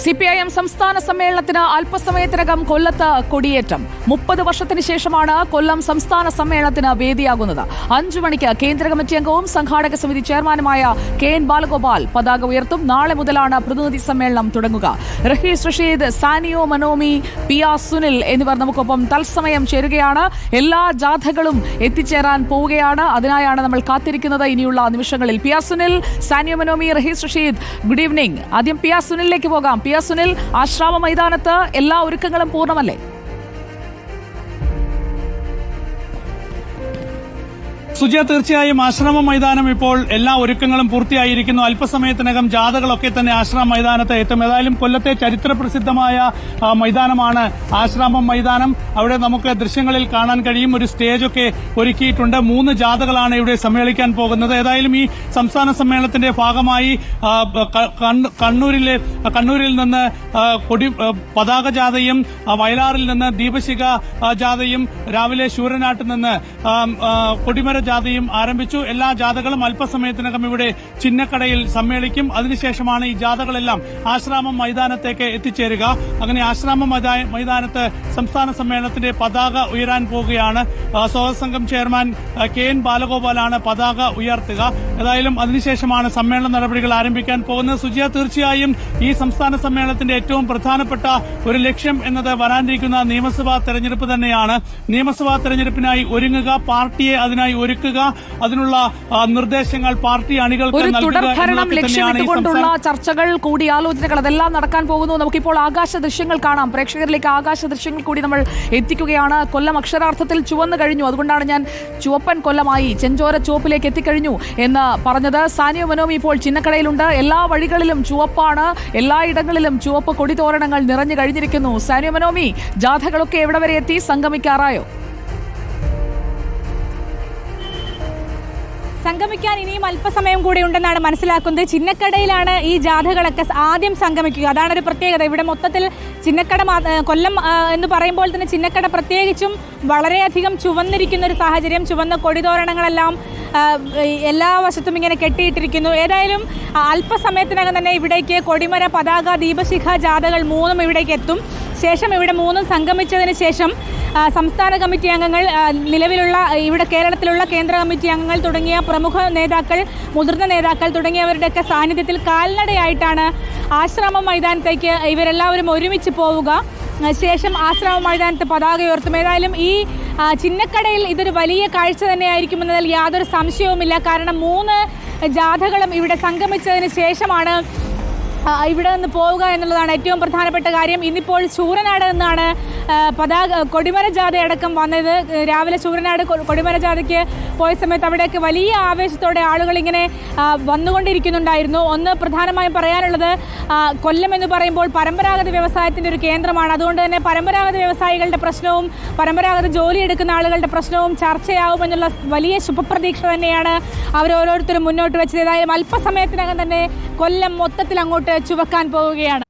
CPIM സംസ്ഥാന സമ്മേളനത്തിന് അല്പസമയത്തിനകം കൊല്ലത്ത് കൊടിയേറ്റം. 30 വർഷത്തിന് ശേഷമാണ് കൊല്ലം സംസ്ഥാന സമ്മേളനത്തിന് വേദിയാകുന്നത്. 5 മണിക്ക് കേന്ദ്ര കമ്മിറ്റി അംഗവും സംഘാടക സമിതി ചെയർമാനുമായ KN ബാലഗോപാൽ പതാക ഉയർത്തും. നാളെ മുതലാണ് പ്രതിനിധി സമ്മേളനം തുടങ്ങുക. റഹീസ് റഷീദ്, സാനിയോ മനോമി, PR സുനിൽ എന്നിവർ നമുക്കൊപ്പം തത്സമയം ചേരുകയാണ്. എല്ലാ ജാഥകളും എത്തിച്ചേരാൻ പോവുകയാണ്. അതിനായാണ് നമ്മൾ കാത്തിരിക്കുന്നത് ഇനിയുള്ള നിമിഷങ്ങളിൽ. PR Sunil, Sanio മനോമി, Rahees Rasheed, good evening. ആദ്യം PR സുനിലിലേക്ക് പോകാം. PR സുനിൽ, ആശ്രാമ മൈതാനത്ത് എല്ലാ ഒരുക്കങ്ങളും പൂർണ്ണമല്ലേ? സുജയ, തീർച്ചയായും ആശ്രമ മൈതാനം ഇപ്പോൾ എല്ലാ ഒരുക്കങ്ങളും പൂർത്തിയായിരിക്കുന്നു. അല്പസമയത്തിനകം ജാഥകളൊക്കെ തന്നെ ആശ്രമ മൈതാനത്ത് എത്തും. ഏതായാലും കൊല്ലത്തെ ചരിത്ര പ്രസിദ്ധമായ മൈതാനമാണ് ആശ്രാമം മൈതാനം. അവിടെ നമുക്ക് ദൃശ്യങ്ങളിൽ കാണാൻ കഴിയും. ഒരു സ്റ്റേജൊക്കെ ഒരുക്കിയിട്ടുണ്ട്. 3 ജാഥകളാണ് ഇവിടെ സമ്മേളിക്കാൻ പോകുന്നത്. ഏതായാലും ഈ സംസ്ഥാന സമ്മേളനത്തിന്റെ ഭാഗമായി കണ്ണൂരിൽ നിന്ന് പതാക ജാഥയും വയലാറിൽ നിന്ന് ദീപശിഖ ജാഥയും രാവിലെ ശൂരനാട്ടിൽ നിന്ന് കൊടിമര ജാഥയും ആരംഭിച്ചു. എല്ലാ ജാഥകളും അല്പസമയത്തിനകം ഇവിടെ ചിന്നക്കടയിൽ സമ്മേളിക്കും. അതിനുശേഷമാണ് ഈ ജാഥകളെല്ലാം ആശ്രാമം മൈതാനത്തേക്ക് എത്തിച്ചേരുക. അങ്ങനെ ആശ്രാമം മൈതാനത്ത് സംസ്ഥാന സമ്മേളനത്തിന്റെ പതാക ഉയരാൻ പോവുകയാണ്. സ്വാഗത സംഘം ചെയർമാൻ KN ബാലഗോപാലാണ് പതാക ഉയർത്തുക. ഏതായാലും അതിനുശേഷമാണ് സമ്മേളന നടപടികൾ ആരംഭിക്കാൻ പോകുന്നത്. സുജിയ, തീർച്ചയായും ഈ സംസ്ഥാന സമ്മേളനത്തിന്റെ ഏറ്റവും പ്രധാനപ്പെട്ട ഒരു ലക്ഷ്യം എന്നത് വരാനിരിക്കുന്ന നിയമസഭാ തെരഞ്ഞെടുപ്പ് തന്നെയാണ്. നിയമസഭാ തെരഞ്ഞെടുപ്പിനായി ഒരുങ്ങുക, പാർട്ടിയെ അതിനായി ഒരുക്കുക, അതിനുള്ള നിർദ്ദേശങ്ങൾ പാർട്ടി അണികൾക്ക് തുടർഭരണം ലക്ഷ്യമിട്ടുകൊണ്ടുള്ള ചർച്ചകൾ, കൂടിയാലോചനകൾ അതെല്ലാം നടക്കാൻ പോകുന്നു. നമുക്കിപ്പോൾ ആകാശ ദൃശ്യങ്ങൾ കാണാം. പ്രേക്ഷകരിലേക്ക് ആകാശ ദൃശ്യങ്ങൾ കൂടി നമ്മൾ എത്തിക്കുകയാണ്. കൊല്ലം അക്ഷരാർത്ഥത്തിൽ ചുവന്നു കഴിഞ്ഞു. അതുകൊണ്ടാണ് ഞാൻ ചുവപ്പൻ കൊല്ലമായി, ചെഞ്ചോര ചുവപ്പിലേക്ക് എത്തിക്കഴിഞ്ഞു എന്ന് പറഞ്ഞത്. സാനിയോ മനോമി ഇപ്പോൾ ചിന്നക്കടയിലുണ്ട്. എല്ലാ വഴികളിലും ചുവപ്പാണ്, എല്ലായിടങ്ങളിലും ചുവപ്പ് കൊടിതോരണങ്ങൾ നിറഞ്ഞു കഴിഞ്ഞിരിക്കുന്നു. സാനിയോ മനോമി, ജാഥകളൊക്കെ എവിടെ വരെ എത്തി? സംഗമിക്കാറായോ? സംഗമിക്കാൻ ഇനിയും അല്പസമയം കൂടി ഉണ്ടെന്നാണ് മനസ്സിലാക്കുന്നത്. ചിന്നക്കടയിലാണ് ഈ ജാഥകളൊക്കെ ആദ്യം സംഗമിക്കുക. അതാണ് ഒരു പ്രത്യേകത. ഇവിടെ മൊത്തത്തിൽ ചിന്നക്കട, കൊല്ലം എന്ന് പറയുമ്പോൾ തന്നെ ചിന്നക്കട പ്രത്യേകിച്ചും വളരെയധികം ചുവന്നിരിക്കുന്ന ഒരു സാഹചര്യം. ചുവന്ന കൊടിതോരണങ്ങളെല്ലാം എല്ലാ വശത്തും ഇങ്ങനെ കെട്ടിയിട്ടിരിക്കുന്നു. ഏതായാലും അല്പസമയത്തിനകം തന്നെ ഇവിടേക്ക് കൊടിമര, പതാക, ദീപശിഖ ജാഥകൾ 3 ഇവിടേക്ക് എത്തും. ശേഷം ഇവിടെ 3 സംഗമിച്ചതിന് ശേഷം സംസ്ഥാന കമ്മിറ്റി അംഗങ്ങൾ, നിലവിലുള്ള ഇവിടെ കേരളത്തിലുള്ള കേന്ദ്ര കമ്മിറ്റി അംഗങ്ങൾ തുടങ്ങിയ പ്രമുഖ നേതാക്കൾ, മുതിർന്ന നേതാക്കൾ തുടങ്ങിയവരുടെയൊക്കെ സാന്നിധ്യത്തിൽ കാൽനടയായിട്ടാണ് ആശ്രമ മൈതാനത്തേക്ക് ഇവരെല്ലാവരും ഒരുമിച്ച് പോവുക. ശേഷം ആശ്രമ മൈതാനത്ത് പതാക ഉയർത്തും. ഏതായാലും ഈ ചിന്നക്കടയിൽ ഇതൊരു വലിയ കാഴ്ച തന്നെയായിരിക്കുമെന്നതിൽ യാതൊരു സംശയവുമില്ല. കാരണം 3 ജാഥകളും ഇവിടെ സംഗമിച്ചതിന് ശേഷമാണ് ഇവിടെ നിന്ന് പോവുക എന്നുള്ളതാണ് ഏറ്റവും പ്രധാനപ്പെട്ട കാര്യം. ഇന്നിപ്പോൾ ശൂരനാട് നിന്നാണ് കൊടിമര ജാഥയടക്കം വന്നത്. രാവിലെ ശൂരനാട് കൊടിമര ജാഥയ്ക്ക് പോയ സമയത്ത് അവിടെയൊക്കെ വലിയ ആവേശത്തോടെ ആളുകൾ ഇങ്ങനെ വന്നുകൊണ്ടിരിക്കുന്നുണ്ടായിരുന്നു. ഒന്ന് പ്രധാനമായും പറയാനുള്ളത്, കൊല്ലം എന്ന് പറയുമ്പോൾ പരമ്പരാഗത വ്യവസായത്തിൻ്റെ ഒരു കേന്ദ്രമാണ്. അതുകൊണ്ട് തന്നെ പരമ്പരാഗത വ്യവസായികളുടെ പ്രശ്നവും പരമ്പരാഗത ജോലിയെടുക്കുന്ന ആളുകളുടെ പ്രശ്നവും ചർച്ചയാവുമെന്നുള്ള വലിയ ശുഭപ്രതീക്ഷ തന്നെയാണ് അവരോരോരുത്തരും മുന്നോട്ട് വെച്ചത്. ഏതായാലും അല്പസമയത്തിനകം തന്നെ കൊല്ലം മൊത്തത്തിൽ അങ്ങോട്ട് ചുവക്കാൻ പോവുകയാണ്.